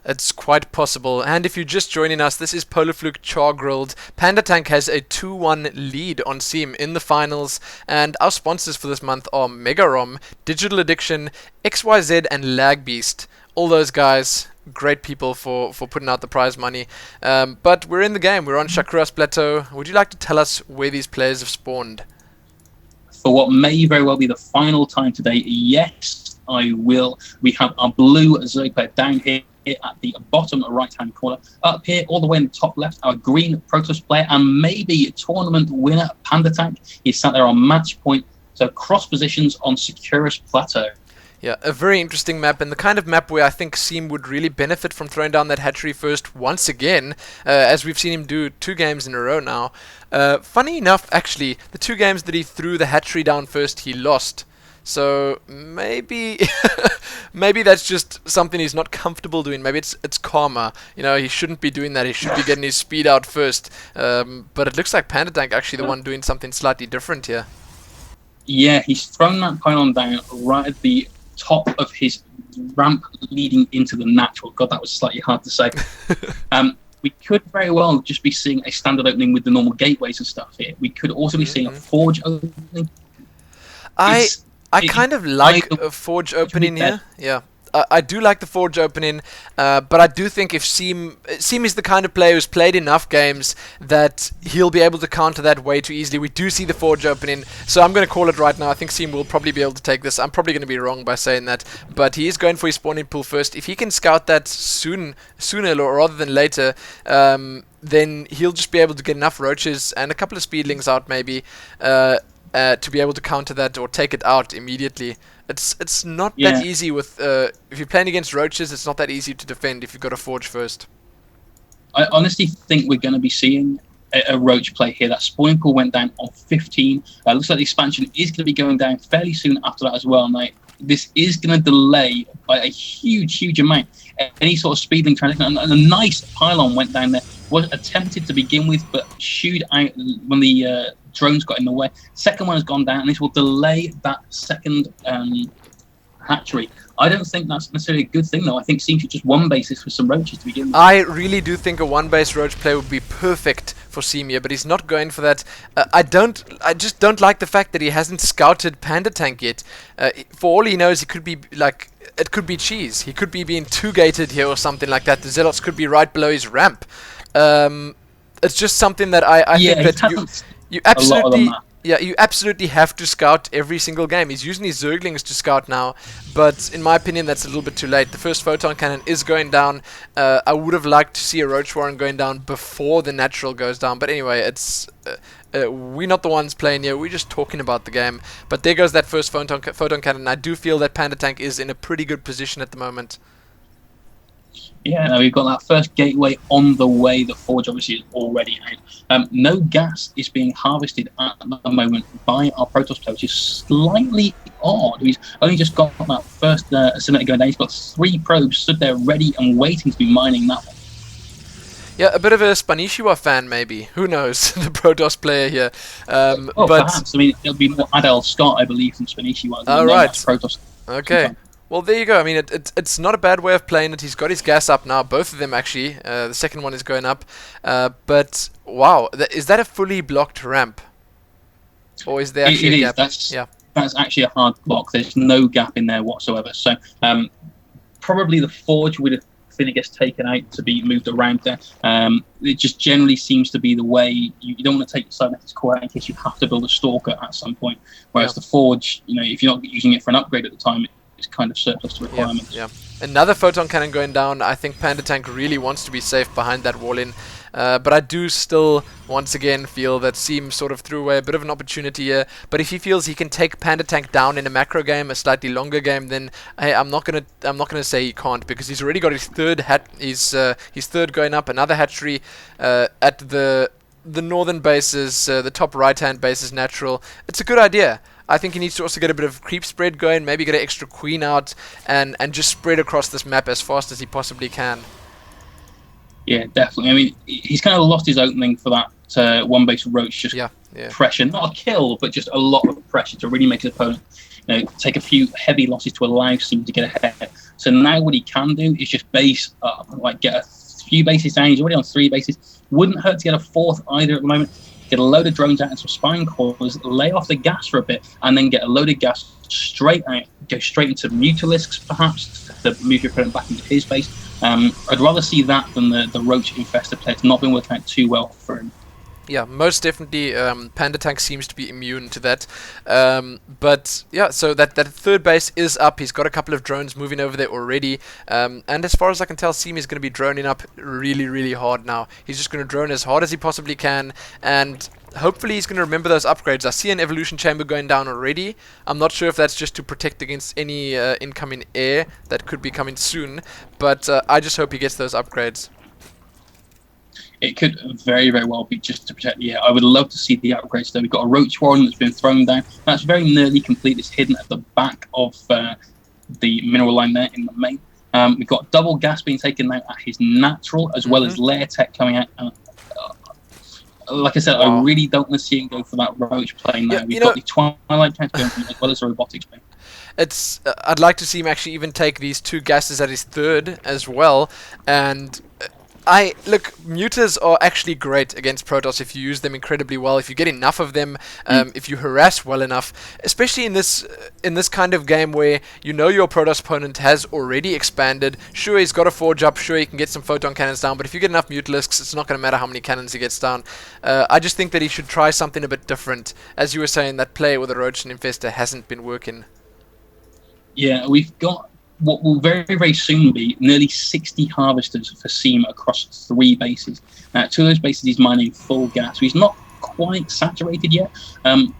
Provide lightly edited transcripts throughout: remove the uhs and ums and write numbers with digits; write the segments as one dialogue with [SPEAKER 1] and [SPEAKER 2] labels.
[SPEAKER 1] It's quite possible. And if you're just joining us, this is PolarfluKe Char Grilled. PandaTank has a 2-1 lead on seeM in the finals, and our sponsors for this month are Megarom, Digital Addiction, XYZ, and Lag Beast. All those guys, great people for putting out the prize money. But we're in the game. We're on Shakuras Plateau. Would you like to tell us where these players have spawned?
[SPEAKER 2] For what may very well be the final time today, yes, I will. We have our blue Zerg player down here at the bottom right-hand corner. Up here, all the way in the top left, our green Protoss player and maybe tournament winner, PandaTank. He's sat there on match point, so cross positions on Shakuras Plateau.
[SPEAKER 1] Yeah, a very interesting map, and the kind of map where I think seeM would really benefit from throwing down that hatchery first once again, as we've seen him do 2 games in a row now. Funny enough, actually, the 2 games that he threw the hatchery down first, he lost. So maybe maybe that's just something he's not comfortable doing. Maybe it's karma. You know, he shouldn't be doing that. He should be getting his speed out first. But it looks like PandaTank actually the one doing something slightly different here.
[SPEAKER 2] Yeah, he's thrown that pylon down right at the top of his ramp leading into the natural. God, that was slightly hard to say. We could very well just be seeing a standard opening with the normal gateways and stuff here. We could also be seeing a forge opening.
[SPEAKER 1] I kind of like a forge opening here. Yeah, I do like the forge opening, but I do think if seeM is the kind of player who's played enough games that he'll be able to counter that way too easily. We do see the forge opening, so I'm going to call it right now. I think seeM will probably be able to take this. I'm probably going to be wrong by saying that, but he is going for his spawning pool first. If he can scout that sooner or rather than later, then he'll just be able to get enough roaches and a couple of speedlings out maybe, to be able to counter that or take it out immediately. It's not that easy with if you're playing against roaches. It's not that easy to defend if you've got a forge first.
[SPEAKER 2] I honestly think we're going to be seeing a roach play here. That spawning pool went down on 15. Looks like the expansion is going to be going down fairly soon after that as well. Now, this is going to delay by a huge amount any sort of speedling transition. And a nice pylon went down there. Was attempted to begin with, but shooed out when the drones got in the way. Second one has gone down, and this will delay that second hatchery. I don't think that's necessarily a good thing, though. I think seeM should just one bases for some roaches to begin with.
[SPEAKER 1] I really do think a one-base roach play would be perfect for seeM here, but he's not going for that. I just don't like the fact that he hasn't scouted PandaTank yet. For all he knows, he could be like, it could be cheese. He could be being two-gated here or something like that. The Zealots could be right below his ramp. It's just something that I think that you absolutely you absolutely have to scout every single game. He's using his Zerglings to scout now, but in my opinion that's a little bit too late. The first photon cannon is going down. I would have liked to see a roach warren going down before the natural goes down, but anyway, it's we're not the ones playing here, we're just talking about the game. But there goes that first photon cannon. I do feel that PandaTank is in a pretty good position at the moment.
[SPEAKER 2] Yeah, no, we've got that first gateway on the way. The forge obviously is already out. No gas is being harvested at the moment by our Protoss player, which is slightly odd. He's only just got that first assimilate going down. He's got 3 probes stood there ready and waiting to be mining that one.
[SPEAKER 1] Yeah, a bit of a Spanishiwa fan maybe. Who knows? The Protoss player here.
[SPEAKER 2] But perhaps. I mean, it'll be more Adel Scott, I believe, than Spanishiwa.
[SPEAKER 1] Oh, right.
[SPEAKER 2] Protoss.
[SPEAKER 1] Okay. Well, there you go. I mean, it's not a bad way of playing it. He's got his gas up now, both of them actually. The second one is going up. But, wow, is that a fully blocked ramp? Or is there actually a gap?
[SPEAKER 2] That's actually a hard block. There's no gap in there whatsoever. So, probably the forge would have gets taken out to be moved around there. It just generally seems to be the way. You don't want to take the cybernetics core out in case you have to build a stalker at some point. Whereas the forge, you know, if you're not using it for an upgrade at the time, it's kind of surplus to requirements.
[SPEAKER 1] Yeah. Another photon cannon going down. I think PandaTank really wants to be safe behind that wall in. But I do still, once again, feel that seeM sort of threw away a bit of an opportunity here. But if he feels he can take PandaTank down in a macro game, a slightly longer game, then hey, I'm not gonna say he can't, because he's already got his third his third going up, another hatchery at the northern bases, the top right-hand base is natural. It's a good idea. I think he needs to also get a bit of creep spread going, maybe get an extra queen out, and just spread across this map as fast as he possibly can.
[SPEAKER 2] Yeah, definitely. I mean, he's kind of lost his opening for that one base roach, just pressure, not a kill, but just a lot of pressure to really make his opponent, you know, take a few heavy losses to allow seeM to get ahead. So now what he can do is just base up, like get a few bases down. He's already on 3 bases. Wouldn't hurt to get a 4th either at the moment. Get a load of drones out and some spine cores, lay off the gas for a bit, and then get a load of gas straight out, go straight into Mutalisks perhaps, to move your opponent back into his base. I'd rather see that than the Roach Infestor play. It's not been working out too well for him.
[SPEAKER 1] Yeah, most definitely. PandaTank seems to be immune to that. But yeah, so that 3rd base is up. He's got a couple of drones moving over there already. And as far as I can tell, seeM is going to be droning up really, really hard now. He's just going to drone as hard as he possibly can. And hopefully he's going to remember those upgrades. I see an evolution chamber going down already. I'm not sure if that's just to protect against any incoming air that could be coming soon. But I just hope he gets those upgrades.
[SPEAKER 2] It could very, very well be just to protect the air. I would love to see the upgrades though. We've got a Roach Warren that's been thrown down. That's very nearly complete. It's hidden at the back of the mineral line there in the main. We've got double gas being taken out at his natural, as well as lair tech coming out. Like I said, I really don't want to see him go for that Roach play now. We've got the Twilight Tank going as well as the robotics play.
[SPEAKER 1] It's I'd like to see him actually even take these 2 gases at his 3rd as well. And look, muters are actually great against Protoss if you use them incredibly well, if you get enough of them, if you harass well enough, especially in this kind of game where you know your Protoss opponent has already expanded. Sure, he's got a forge up, sure he can get some photon cannons down, but if you get enough Mutalisks, it's not going to matter how many cannons he gets down. I just think that he should try something a bit different. As you were saying, that play with the Roach and Infestor hasn't been working. Yeah,
[SPEAKER 2] we've got what will very, very soon be nearly 60 harvesters for seeM across 3 bases. 2 of those bases he's mining full gas. So he's not quite saturated yet.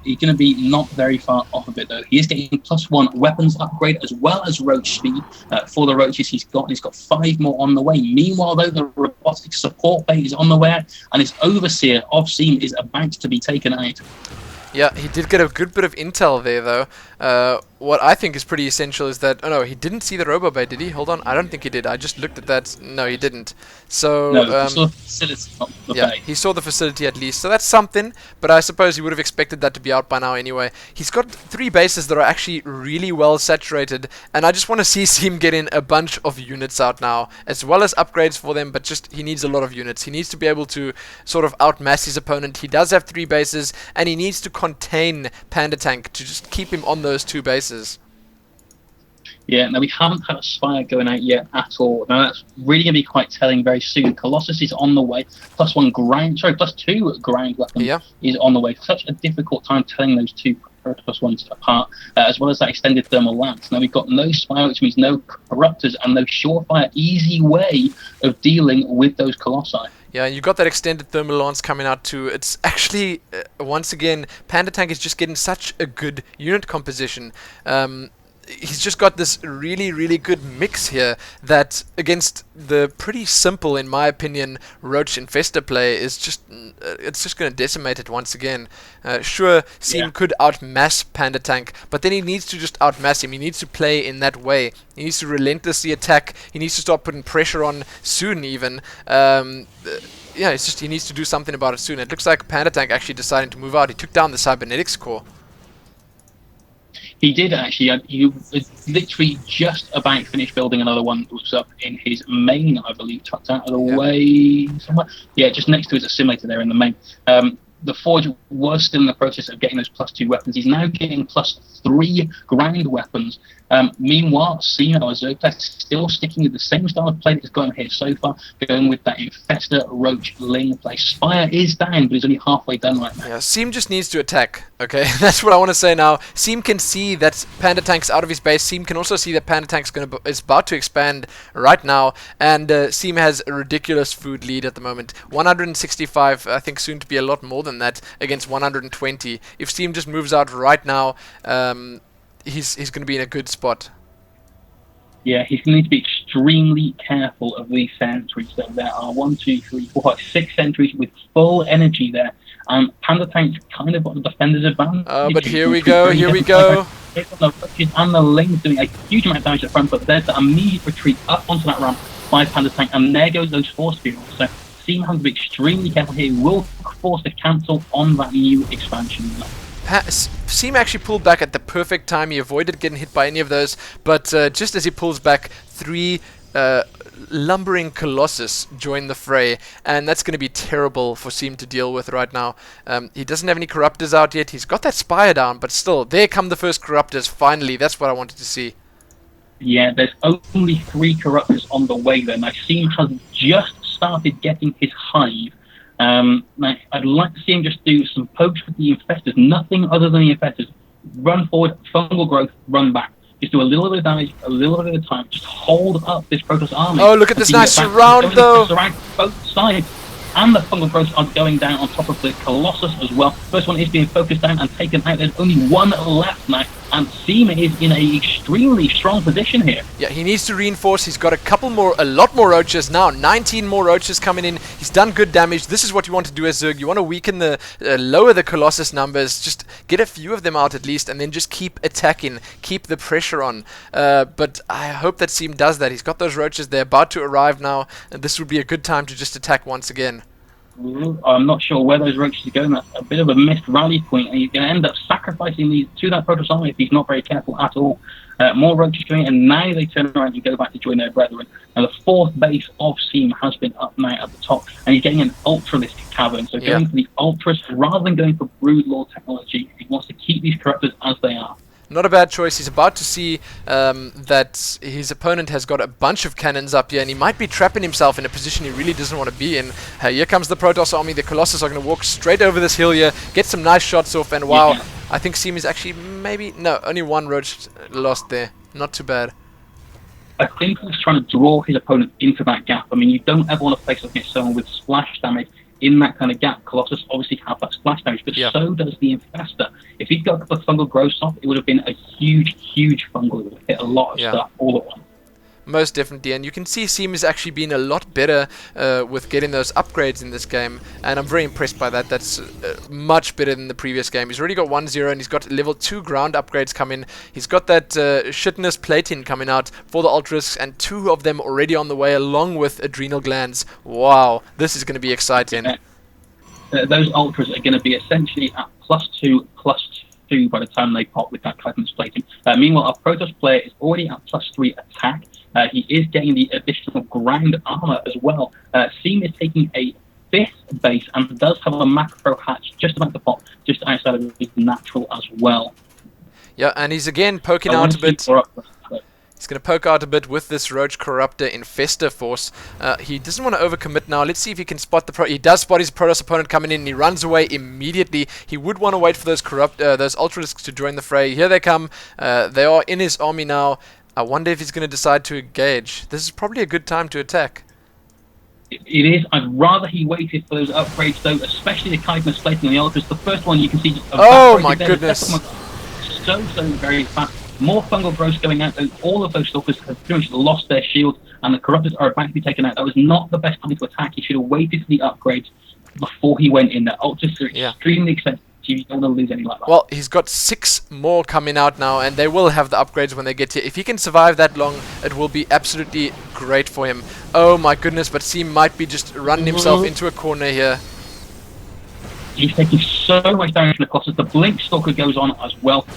[SPEAKER 2] He's going to be not very far off of it though. He is getting +1 weapons upgrade as well as roach speed for the roaches he's got. He's got 5 more on the way. Meanwhile though, the robotic support base is on the way out, and his overseer of seeM is about to be taken out.
[SPEAKER 1] Yeah, he did get a good bit of intel there, though. What I think is pretty essential is that... Oh, no, he didn't see the Robo Bay, did he? Hold on, I don't think he did. I just looked at that. No, he didn't. So...
[SPEAKER 2] No, he saw the facility, not the bay.
[SPEAKER 1] He saw the facility at least. So that's something, but I suppose he would have expected that to be out by now anyway. He's got 3 bases that are actually really well saturated, and I just want to see seeM get in a bunch of units out now, as well as upgrades for them, but just he needs a lot of units. He needs to be able to sort of outmass his opponent. He does have 3 bases, and he needs to contain PandaTank to just keep him on those 2 bases.
[SPEAKER 2] Yeah, now we haven't had a Spire going out yet at all. Now that's really going to be quite telling very soon. Colossus is on the way, +2 ground weapons is on the way. Such a difficult time telling those 2 Protoss ones apart, as well as that extended thermal lance. Now we've got no Spire, which means no Corruptors and no surefire, easy way of dealing with those Colossi.
[SPEAKER 1] Yeah, and you got that extended thermal lance coming out too. It's actually, once again, PandaTank is just getting such a good unit composition. He's just got this really, really good mix here that against the pretty simple, in my opinion, Roach Infestor play is just, it's just going to decimate it once again. Sure, seeM could outmass PandaTank, but then he needs to just outmass him. He needs to play in that way. He needs to relentlessly attack. He needs to start putting pressure on soon even. Yeah, it's just he needs to do something about it soon. It looks like PandaTank actually deciding to move out. He took down the cybernetics core.
[SPEAKER 2] He did actually. He was literally just about finished building another one that was up in his main, I believe, tucked out of the way somewhere. Yeah, just next to his assimilator there in the main. The Forge was still in the process of getting those +2 weapons. He's now getting +3 ground weapons. Meanwhile, seeM or Zergtech still sticking with the same style of play that has gone here so far, going with that Infestor Roach Ling play. Spire is down, but he's only halfway done right now.
[SPEAKER 1] Yeah, seeM just needs to attack, okay? That's what I want to say now. seeM can see that PandaTank's out of his base. seeM can also see that PandaTank's is about to expand right now, and seeM has a ridiculous food lead at the moment. 165, I think soon to be a lot more than that, against 120. If seeM just moves out right now, he's going to be in a good spot.
[SPEAKER 2] Yeah, he's going to need to be extremely careful of these sentries. So there are 1, 2, 3, 4, 5, 6 sentries with full energy there. PandaTank's kind of got the defender's advantage.
[SPEAKER 1] But here we go, here we go.
[SPEAKER 2] And the Ling's doing a huge amount of damage at the front, but there's the immediate retreat up onto that ramp by PandaTank, and there goes those force fields. So seeM has to be extremely careful here. He will force to cancel on that new expansion.
[SPEAKER 1] seeM actually pulled back at the perfect time. He avoided getting hit by any of those, but just as he pulls back, 3 lumbering Colossus join the fray, and that's going to be terrible for seeM to deal with right now. He doesn't have any Corruptors out yet. He's got that Spire down, but still, there come the first Corruptors, finally. That's what I wanted to see.
[SPEAKER 2] Yeah, there's only 3 Corruptors on the way there. Now, seeM has just started getting his hive. Now, I'd like to see him just do some pokes with the Infestors, nothing other than the Infestors. Run forward, fungal growth, run back. Just do a little bit of damage, a little bit of time. Just hold up this Protoss army.
[SPEAKER 1] Oh, look at this nice surround, though.
[SPEAKER 2] Surround both sides. And the fungal growths are going down on top of the Colossus as well. First one is being focused down and taken out. There's only 1 left now. And seeM is in an extremely strong position here.
[SPEAKER 1] Yeah, he needs to reinforce. He's got a lot more roaches now. 19 more roaches coming in. He's done good damage. This is what you want to do as Zerg. You want to weaken lower the Colossus numbers. Just get a few of them out at least, and then just keep attacking. Keep the pressure on. But I hope that seeM does that. He's got those roaches. They're about to arrive now, and this would be a good time to just attack once again.
[SPEAKER 2] I'm not sure where those roaches are going. That's a bit of a missed rally point, and he's going to end up sacrificing these to that Protoss army if he's not very careful at all. More roaches going, and now they turn around and go back to join their brethren. Now the 4th base of seeM has been up now at the top, and he's getting an Ultralisk cavern. So going for the Ultras rather than going for Broodlord technology, he wants to keep these Corruptors as they are.
[SPEAKER 1] Not a bad choice. He's about to see that his opponent has got a bunch of cannons up here, and he might be trapping himself in a position he really doesn't want to be in. Here comes the Protoss army. The Colossus are going to walk straight over this hill here, get some nice shots off, and wow, I think seeM is actually only 1 roach lost there. Not too bad.
[SPEAKER 2] I think he's trying to draw his opponent into that gap. I mean, you don't ever want to face against someone with splash damage in that kind of gap. Colossus obviously have that splash damage, but so does the Infestor. If he'd got the fungal growth off, it would have been a huge fungal. It would have hit a lot of stuff all at once.
[SPEAKER 1] Most definitely, and you can see seeM has actually been a lot better with getting those upgrades in this game, and I'm very impressed by that. That's much better than the previous game. He's already got 1-0, and he's got level 2 ground upgrades coming. He's got that shitness plating coming out for the Ultras, and 2 of them already on the way, along with adrenal glands. Wow, this is going to be exciting.
[SPEAKER 2] Those Ultras are going to be essentially at +2/+2 by the time they pop with that chitinous plating. Meanwhile, our Protoss player is already at +3 attack. He is getting the additional ground armor as well. seeM is taking a 5th base and does have a macro hatch just about to pop, just outside of his natural as well.
[SPEAKER 1] Yeah, and he's again poking out a bit. He's going to poke out a bit with this Roach Corruptor Infestor force. He doesn't want to overcommit now. Let's see if he can spot the he does spot his Protoss opponent coming in, and he runs away immediately. He would want to wait for those those Ultralisks to join the fray. Here they come. They are in his army now. I wonder if he's going to decide to engage. This is probably a good time to attack.
[SPEAKER 2] It is. I'd rather he waited for those upgrades, though, especially the chitinous plating on the Ultras. The first one you can see.
[SPEAKER 1] Oh my goodness!
[SPEAKER 2] So very fast. More fungal growth going out. All of those stalkers have pretty much lost their shield, and the Corruptors are about to be taken out. That was not the best time to attack. He should have waited for the upgrades before he went in. The Ultras are extremely expensive. You don't want to lose any like that.
[SPEAKER 1] Well, he's got 6 more coming out now, and they will have the upgrades when they get here. If he can survive that long, it will be absolutely great for him. Oh my goodness, but seeM might be just running himself into a corner here.
[SPEAKER 2] He's taking so much damage from the Colossus. The Blink Stalker goes on as well.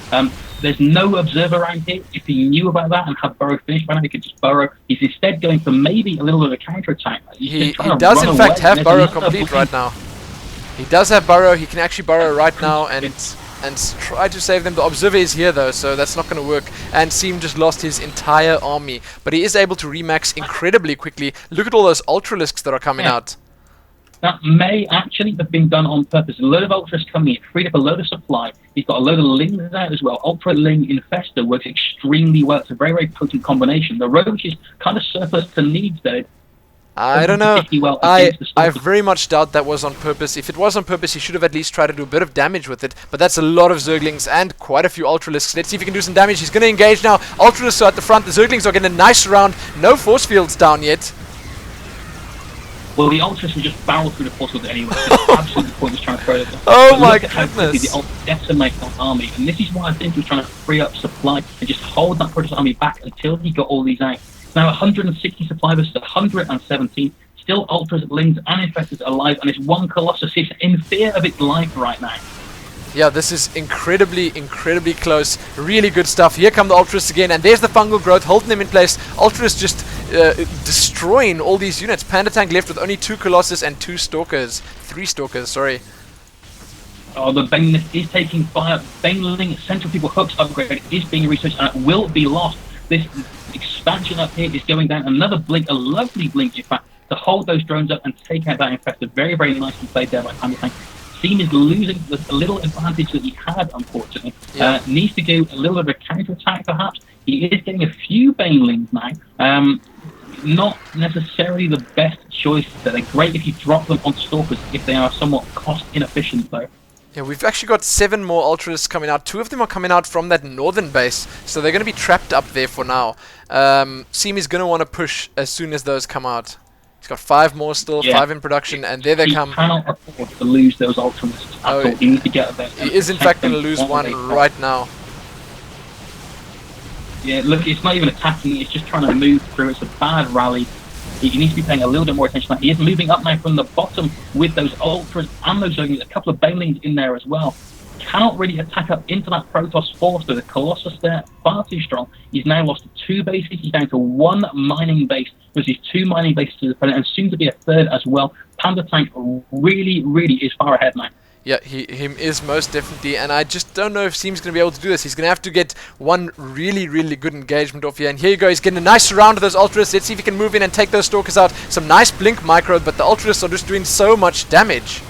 [SPEAKER 2] There's no observer around here. If he knew about that and had burrow finished by now, he could just burrow. He's instead going for maybe a little bit of a counter-attack.
[SPEAKER 1] He does in fact have burrow complete right now. He does have burrow. He can actually burrow right now and try to save them. The observer is here though, so that's not going to work. And seeM just lost his entire army, but he is able to remax incredibly quickly. Look at all those Ultralisks that are coming out.
[SPEAKER 2] That may actually have been done on purpose. A load of Ultras coming in, freed up a load of supply. He's got a load of Lings out as well. Ultra Ling Infestor works extremely well. It's a very potent combination. The Roach is kind of surplus to needs though.
[SPEAKER 1] I don't know. I very much doubt that was on purpose. If it was on purpose, he should have at least tried to do a bit of damage with it. But that's a lot of Zerglings and quite a few Ultralisks. Let's see if he can do some damage. He's going to engage now. Ultralisks are at the front. The Zerglings are getting a nice round. No force fields down yet.
[SPEAKER 2] Well, the Ultras will just barrel through the force field anyway. It's absolutely pointless trying to throw them.
[SPEAKER 1] Oh my goodness!
[SPEAKER 2] The Ultras decimate that army, and this is why I think he was trying to free up supply and just hold that Protoss army back until he got all these out. Now 160 supply versus 117. Still Ultras, Lings, and Infestors alive, and this one Colossus is in fear of its life right now.
[SPEAKER 1] Yeah, this is incredibly close. Really good stuff. Here come the Ultras again, and there's the fungal growth holding them in place. Ultras just destroying all these units. PandaTank left with only 2 Colossus and 2 Stalkers. 3 Stalkers, sorry.
[SPEAKER 2] Oh, the Baneling is taking fire. Baneling Central People Hooks upgrade is being researched and it will be lost. This expansion up here is going down. Another blink, a lovely blink, in fact, to hold those drones up and take out that infestor. Very, very nicely played there by PandaTank. seeM is losing the little advantage that he had, unfortunately.
[SPEAKER 1] Yeah.
[SPEAKER 2] Needs to do a little bit of a counter-attack, perhaps. He is getting a few Banelings now. Not necessarily the best choice. They're great if you drop them on Stalkers, if they are somewhat cost-inefficient, though.
[SPEAKER 1] Yeah, we've actually got 7 more Ultras coming out. 2 of them are coming out from that northern base, so they're going to be trapped up there for now. seeM is going to want to push as soon as those come out. He's got 5 more still, 5 in production, and there they come.
[SPEAKER 2] He cannot afford to lose those Ultras at all. He needs to get there.
[SPEAKER 1] He is in fact going to lose one right now.
[SPEAKER 2] Yeah, look, it's not even attacking, it's just trying to move through. It's a bad rally. He needs to be paying a little bit more attention. He is moving up now from the bottom with those Ultras and those Zerglings, a couple of Banelings in there as well. Cannot really attack up into that Protoss force, so the Colossus there, far too strong. He's now lost 2 bases, he's down to 1 mining base, versus 2 mining bases to the planet, and soon to be a 3rd as well. PandaTank really is far ahead now.
[SPEAKER 1] Yeah, him is most definitely, and I just don't know if seeM's going to be able to do this. He's going to have to get one really good engagement off here, and here you go, he's getting a nice round of those Ultras. Let's see if he can move in and take those Stalkers out. Some nice blink micro, but the Ultras are just doing so much damage.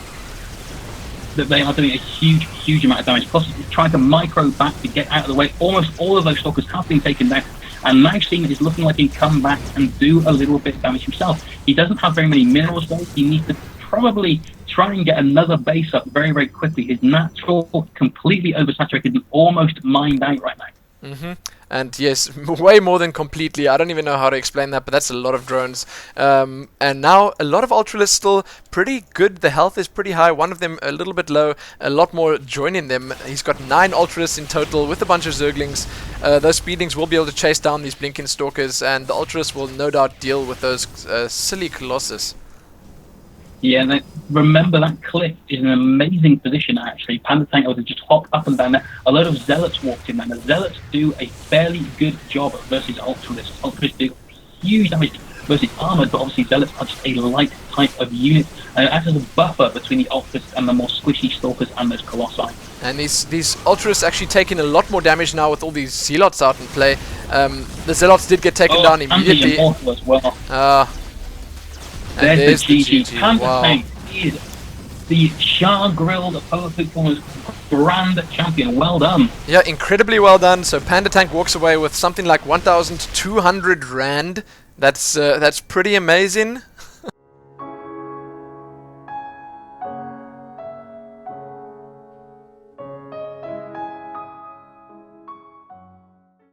[SPEAKER 2] That they are doing a huge amount of damage, plus he's trying to micro back to get out of the way. Almost all of those Stalkers have been taken down, and now seeM is looking like he can come back and do a little bit of damage himself. He doesn't have very many minerals though. He needs to probably try and get another base up very quickly. His natural completely oversaturated and almost mined out right now.
[SPEAKER 1] And yes, way more than completely. I don't even know how to explain that, but that's a lot of drones. And now a lot of Ultralists still pretty good. The health is pretty high. One of them a little bit low. A lot more joining them. He's got 9 Ultralists in total with a bunch of Zerglings. Those Speedlings will be able to chase down these blinking Stalkers, and the Ultralists will no doubt deal with those silly Colossus.
[SPEAKER 2] Yeah, and remember that cliff is an amazing position actually. PandaTank was just hop up and down there. A load of Zealots walked in there. The Zealots do a fairly good job versus Ultralists. Ultralists do huge damage versus armored, but obviously Zealots are just a light type of unit. Acts as a buffer between the Ultralists and the more squishy Stalkers and those Colossi.
[SPEAKER 1] And these Ultras actually taking a lot more damage now with all these Zealots out in play. The Zealots did get taken down immediately.
[SPEAKER 2] And the Immortal as well. There's the GG. PandaTank is the Char grilled PolarfluKe grand champion. Well done.
[SPEAKER 1] Yeah, incredibly well done. So PandaTank walks away with something like 1,200 Rand. That's pretty amazing.